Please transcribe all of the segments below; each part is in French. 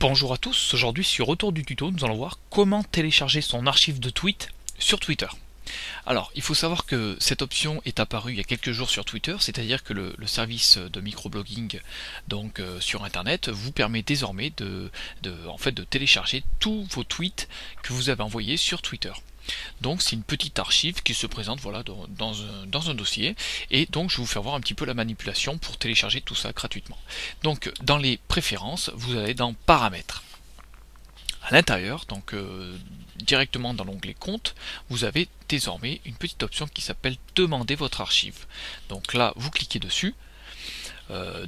Bonjour à tous, aujourd'hui sur Retour du tuto, nous allons voir comment télécharger son archive de tweets sur Twitter. Alors, il faut savoir que cette option est apparue il y a quelques jours sur Twitter, c'est-à-dire que le service de microblogging donc sur internet vous permet désormais en fait, de télécharger tous vos tweets que vous avez envoyés sur Twitter. Donc c'est une petite archive qui se présente voilà, dans un dossier, et donc je vais vous faire voir un petit peu la manipulation pour télécharger tout ça gratuitement. Donc dans les préférences, vous allez dans paramètres. À l'intérieur, donc directement dans l'onglet compte, vous avez désormais une petite option qui s'appelle demander votre archive. Donc là, vous cliquez dessus.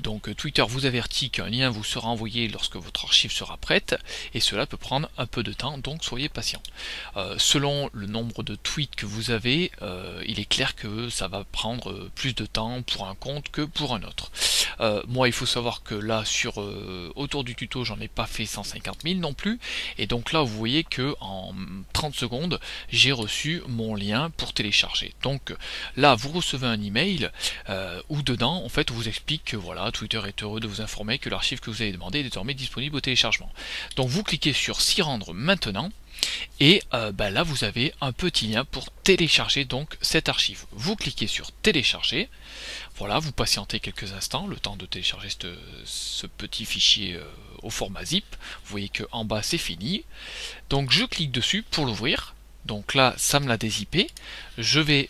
Donc Twitter vous avertit qu'un lien vous sera envoyé lorsque votre archive sera prête, et cela peut prendre un peu de temps, donc soyez patient. Selon le nombre de tweets que vous avez, il est clair que ça va prendre plus de temps pour un compte que pour un autre. Moi il faut savoir que là sur autour du tuto j'en ai pas fait 150 000 non plus, et donc là vous voyez que en 30 secondes j'ai reçu mon lien pour télécharger. Donc là vous recevez un email où dedans en fait on vous explique que voilà, Twitter est heureux de vous informer que l'archive que vous avez demandé est désormais disponible au téléchargement. Donc vous cliquez sur s'y rendre maintenant, et là vous avez un petit lien pour télécharger donc cette archive. Vous cliquez sur télécharger, voilà, vous patientez quelques instants, le temps de télécharger ce petit fichier au format zip. Vous voyez que en bas c'est fini, donc je clique dessus pour l'ouvrir. Donc là ça me l'a dézippé, je vais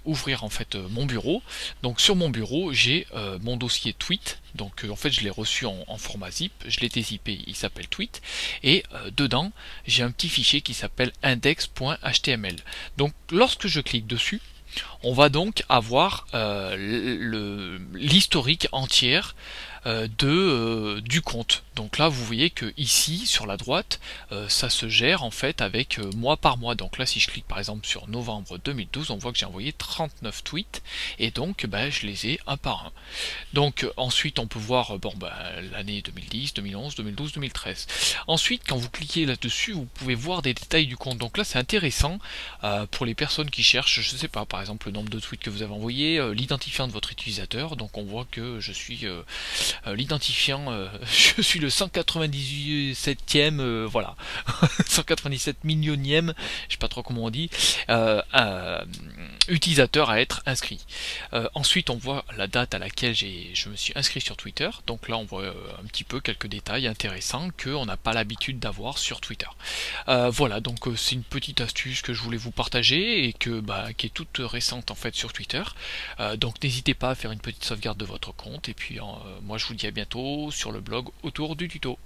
ouvrir en fait mon bureau. Donc sur mon bureau j'ai mon dossier tweet, donc en fait je l'ai reçu en format zip, je l'ai dézippé, il s'appelle tweet, et dedans j'ai un petit fichier qui s'appelle index.html. donc lorsque je clique dessus, on va donc avoir l'historique entière du compte. Donc là vous voyez que ici sur la droite ça se gère en fait avec mois par mois. Donc là si je clique par exemple sur novembre 2012, on voit que j'ai envoyé 39 tweets, et donc je les ai un par un. Donc ensuite on peut voir l'année 2010, 2011, 2012, 2013. Ensuite quand vous cliquez là-dessus, vous pouvez voir des détails du compte. Donc là c'est intéressant pour les personnes qui cherchent, je sais pas, par exemple le nombre de tweets que vous avez envoyé, l'identifiant de votre utilisateur. Donc on voit que je suis l'identifiant, je suis le 197e, voilà, 197 millionième, je sais pas trop comment on dit, utilisateur à être inscrit. Ensuite on voit la date à laquelle je me suis inscrit sur Twitter. Donc là on voit un petit peu quelques détails intéressants qu'on n'a pas l'habitude d'avoir sur Twitter. Voilà, donc c'est une petite astuce que je voulais vous partager, et qui est toute récente en fait sur Twitter. Donc n'hésitez pas à faire une petite sauvegarde de votre compte, et puis moi je vous dis à bientôt sur le blog Autour du tuto.